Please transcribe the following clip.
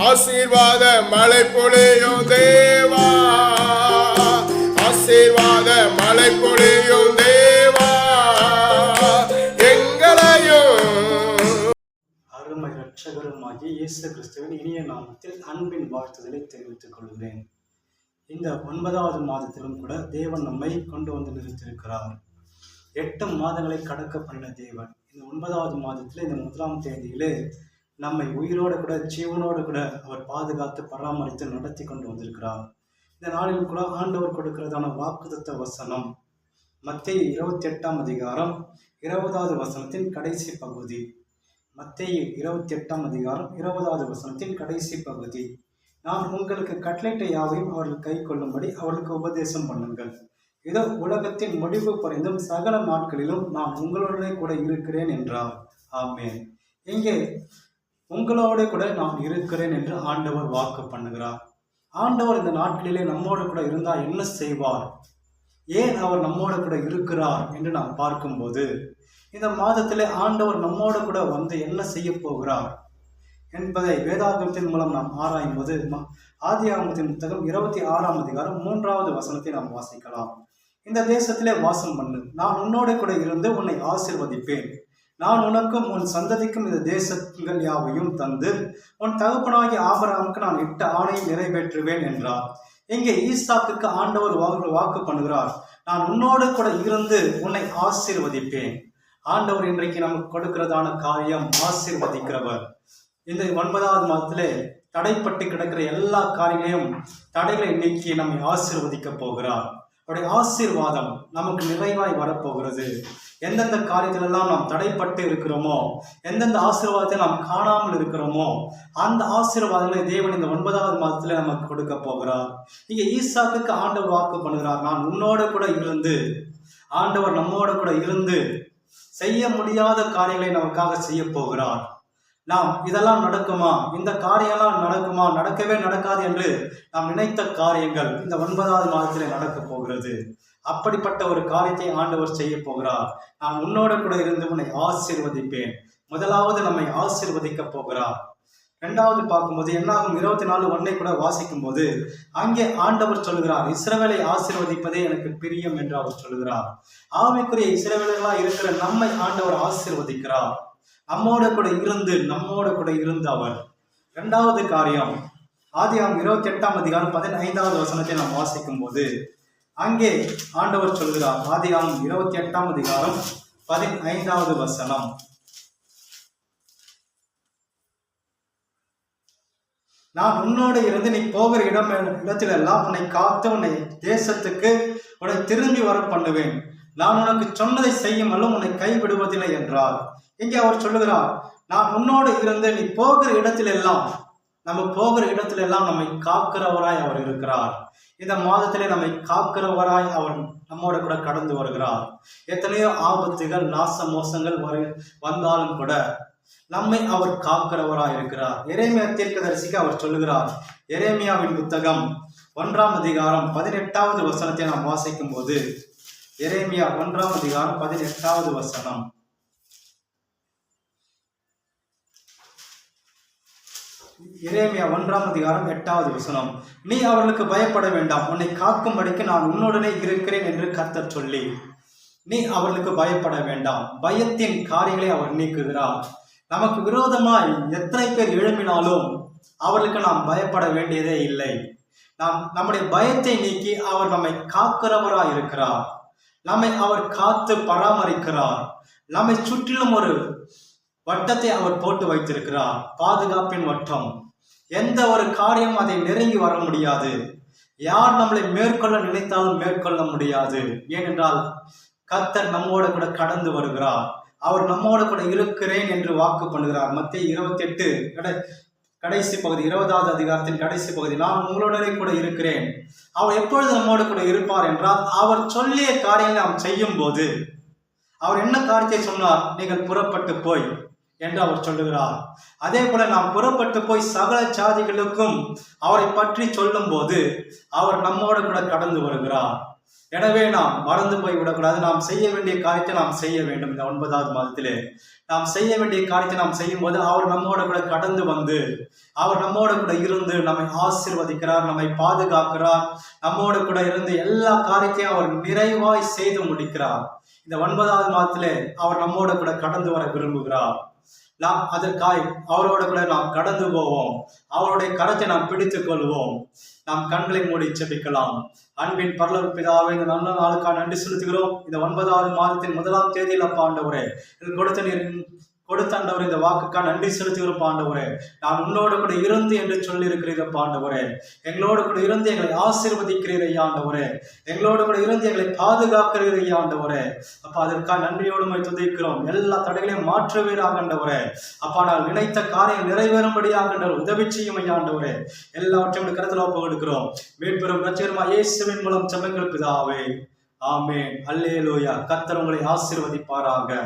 ஆசீர்வாத மழை பொழியும் தேவா, ஆசீர்வாத மழை பொழியும் தேவா எங்களையும். அருமை இரட்சகருமாகிய இயேசு கிறிஸ்துவின் இனிய நாமத்தில் அன்பின் வாழ்த்துதலை தெரிவித்துக் கொள்கிறேன். இந்த 9வது மாதத்திலும் கூட தேவன் நம்மை கொண்டு வந்து நிறுத்தியிருக்கிறார். 8 மாதங்களை கடக்க பண்ணின தேவன் இந்த 9வது மாதத்தில் இந்த 1ஆம் தேதியிலே நம்மை உயிரோடு கூட ஜீவனோடு கூட அவர் பாதுகாத்து பராமரித்து நடத்தி கொண்டு வந்திருக்கிறார். இந்த நாளிலும் கூட ஆண்டவர் கொடுக்கிறதான வாக்குத்தத்த வசனம் மத்தேயு 28ஆம் அதிகாரம் 20வது வசனத்தின் கடைசி பகுதி. மத்தேயு 28ஆம் அதிகாரம் 20வது வசனத்தின் கடைசி பகுதி. நான் உங்களுக்கு கட்டளையிட்ட யாவையும் அவர்கள் கை கொள்ளும்படி அவர்களுக்கு உபதேசம் பண்ணுங்கள். இதோ உலகத்தின் முடிவு பரிந்தும் சகல நாட்களிலும் நான் உங்களுடனே கூட இருக்கிறேன் என்றார். ஆமென். இங்கே உங்களோடு கூட நான் இருக்கிறேன் என்று ஆண்டவர் வாக்கு பண்ணுகிறார். ஆண்டவர் இந்த நாட்களிலே நம்மோடு கூட இருந்தால் என்ன செய்வார், ஏன் அவர் நம்மோடு கூட இருக்கிறார் என்று நாம் பார்க்கும்போது, இந்த மாதத்திலே ஆண்டவர் நம்மோடு கூட வந்து என்ன செய்ய போகிறார் என்பதை வேதாகமத்தின் மூலம் நாம் ஆராயும் போது ஆதியாகமத்தின் புத்தகம் 26ஆம் அதிகாரம் 3வது வசனத்தை நாம் வாசிக்கலாம். இந்த தேசத்திலே வாசம் பண்ணு, நான் உன்னோடு கூட இருந்து உன்னை ஆசீர்வதிப்பேன், நான் உனக்கும் உன் சந்ததிக்கும் இந்த தேசங்கள் யாவையும் தந்து உன் தகப்பனாகிய ஆபிரகாமுக்கு நான் இட்ட ஆணையை நிறைவேற்றுவேன் என்றார். இங்கே ஈசாக்குக்கு ஆண்டவர் வாக்கு பண்ணுகிறார், நான் உன்னோடு கூட இருந்து உன்னை ஆசீர்வதிப்பேன். ஆண்டவர் இன்றைக்கு நமக்கு கொடுக்கிறதான காரியம் ஆசீர்வதிக்கிறவர். இந்த 9வது மாதத்திலே தடைப்பட்டு கிடக்கிற எல்லா காரியங்களையும் தடைகளை நீக்கி நம்மை ஆசீர்வதிக்க போகிறார். அவருடைய ஆசீர்வாதம் நமக்கு நிறைவாய் வரப்போகிறது. எந்தெந்த காரியத்திலெல்லாம் நாம் தடைப்பட்டு இருக்கிறோமோ, எந்தெந்த ஆசீர்வாதத்தை நாம் காணாமல் இருக்கிறோமோ, அந்த ஆசீர்வாதங்களை தேவன் இந்த 9வது மாதத்துல நமக்கு கொடுக்க போகிறார். இங்கே ஈசாக்குக்கு ஆண்டவர் வாக்கு பண்ணுகிறார், நான் உன்னோட கூட இருந்து, ஆண்டவர் நம்மோட கூட இருந்து செய்ய முடியாத காரியங்களை நமக்காக செய்ய போகிறார். நாம் இதெல்லாம் நடக்குமா, இந்த காரியம்லாம் நடக்குமா, நடக்கவே நடக்காது என்று நாம் நினைத்த காரியங்கள் இந்த 9வது மாதத்திலே நடக்க போகிறது. அப்படிப்பட்ட ஒரு காரியத்தை ஆண்டவர் செய்ய போகிறார். நான் உன்னோட கூட இருந்து உன்னை ஆசீர்வதிப்பேன். முதலாவது நம்மை ஆசீர்வதிக்க போகிறார். 2வது பார்க்கும்போது என்னாகும் 24:1 கூட வாசிக்கும் போது அங்கே ஆண்டவர் சொல்லுகிறார், இஸ்ரவேலை ஆசீர்வதிப்பதே எனக்கு பிரியம் என்று அவர் சொல்லுகிறார். ஆவிக்குரிய இஸ்ரவேலர்களா இருக்கிற நம்மை ஆண்டவர் ஆசீர்வதிக்கிறார். நம்மோட கூட இருந்து அவர். 2வது காரியம் ஆதியாகமம் 28ஆம் அதிகாரம் 15வது வசனத்தை நாம் வாசிக்கும் போது அங்கே ஆண்டவர் சொல்கிறார். ஆதியாகமம் 28ஆம் அதிகாரம் 15வது வசனம், நான் உன்னோடு இருந்து நீ போகிற இடத்திலெல்லாம் உன்னை காத்து உன்னை தேசத்துக்கு உன்னை திரும்பி வர பண்ணுவேன், நான் உனக்கு சொன்னதை செய்யுமல்லும் உன்னை கைவிடுவதில்லை என்றார். இங்கே அவர் சொல்லுகிறார், நான் உன்னோடு இருந்து நீ போகிற இடத்திலெல்லாம், நம்ம போகிற இடத்திலெல்லாம் நம்மை காக்கிறவராய் அவர் இருக்கிறார். இந்த மாதத்திலே நம்மை காக்கிறவராய் அவர் நம்மோட கூட கடந்து வருகிறார். எத்தனையோ ஆபத்துகள் நாச மோசங்கள் வந்தாலும் கூட நம்மை அவர் காக்கிறவராய் இருக்கிறார். எரேமியா தீர்க்கதரிசிக்கு அவர் சொல்லுகிறார். எரேமியாவின் புத்தகம் 1ஆம் அதிகாரம் 18வது வசனத்தை நாம் வாசிக்கும் போது, எரேமியா 1ஆம் அதிகாரம் 18வது வசனம், எரேமியா 1ஆம் அதிகாரம் 8வது வசனம், நீ அவர்களுக்கு பயப்பட வேண்டாம், உன்னை காக்கும்படிக்கு நான் உன்னுடனே இருக்கிறேன் என்று கர்த்தர் சொல்லி, நீ அவர்களுக்கு பயப்பட வேண்டாம். பயத்தின் காரியங்களை அவர் நீக்குகிறார். நமக்கு விரோதமாய் எத்தனை பேர் எழுப்பினாலும் அவர்களுக்கு நாம் பயப்பட வேண்டியதே இல்லை. நம்முடைய பயத்தை நீக்கி அவர் நம்மை காக்கிறவராய் இருக்கிறார். நம்மை அவர் காத்து பராமரிக்கிறார். நம்மை சுற்றிலும் ஒரு வட்டத்தை அவர் போட்டு வைத்திருக்கிறார், பாதுகாப்பின் வட்டம். எந்த ஒரு காரியம் அதை நெருங்கி வர முடியாது. யார் நம்மளை மேற்கொள்ள நினைத்தாலும் மேற்கொள்ள முடியாது. ஏனென்றால் கர்த்தர் நம்மோட கூட கடந்து வருகிறார். அவர் நம்மோட கூட இருக்கிறேன் என்று வாக்கு பண்ணுகிறார். மத்தேயு 28 கடைசி பகுதி, 20வது அதிகாரத்தின் கடைசி பகுதி, நான் உங்களுடனே கூட இருக்கிறேன். அவர் எப்பொழுது நம்மோடு கூட இருப்பார் என்றால், அவர் சொல்லிய காரியங்களை நாம் செய்யும் போது. அவர் என்ன காரியத்தை சொன்னார், நீங்கள் புறப்பட்டு போய் என்று அவர் சொல்லுகிறார். அதே போல நாம் புறப்பட்டு போய் சகல ஜாதிகளுக்கும் அவரை பற்றி சொல்லும் போது அவர் நம்மோடு கூட கடந்து வருகிறார். எனவே நாம் மறந்து போய் விடக்கூடாது. நாம் செய்ய வேண்டிய காரியத்தை நாம் செய்ய வேண்டும். இந்த 9வது மாதத்திலே நாம் செய்ய வேண்டிய காரியத்தை நாம் செய்யும் போது அவர் நம்மோட கூட கடந்து வந்து, அவர் நம்மோட கூட இருந்து நம்மை ஆசீர்வதிக்கிறார், நம்மை பாதுகாக்கிறார். நம்மோட கூட இருந்து எல்லா காரியத்தையும் அவர் நிறைவாய் செய்து முடிக்கிறார். இந்த 9வது மாதத்திலே அவர் நம்மோட கூட கடந்து வர விரும்புகிறார். நாம் அதற்காய் அவரோட கூட நாம் கடந்து போவோம். அவருடைய கரத்தை நாம் பிடித்துக் கொள்வோம். நாம் கண்களை மூடி ஜெபிக்கலாம். அன்பின் பரலோக பிதாவே, இந்த நல்ல நாளுக்காக நன்றி செலுத்துகிறோம். இந்த 9வது மாதத்தின் 1ஆம் தேதியில் அப்பா ஆண்டவரே, கொடுத்த ஆண்டவரே இந்த வாக்குக்காக நன்றி செலுத்துகிறோம் ஆண்டவரே. நான் உன்னோடு கூட இருந்து என்று சொல்லி இருக்கிறீரப்பா ஆண்டவரே. எங்களோடு கூட இருந்து எங்களை ஆசீர்வதிக்கிறீர் ஐயா ஆண்டவரே. எங்களோடு கூட இருந்து எங்களை பாதுகாக்கிறீர் ஐயா ஆண்டவரே. அப்பா அதற்காக நன்றியோடு துதிக்கிறோம். எல்லா தடைகளையும் மாற்றுவீராக ஆண்டவரே. அப்பா நான் நினைத்த காரியம் நிறைவேறும்படியாக உதவி செய்யும் ஐயா ஆண்டவரே. எல்லாவற்றையும் கருத்தில் ஒப்பு கொடுக்கிறோம். மீட்பெரும் இரட்சகருமா இயேசுவின் மூலம் ஜெபங்கள் பிதாவே, ஆமென். அல்லேலூயா. கர்த்தர் உங்களை ஆசீர்வதிப்பாராக.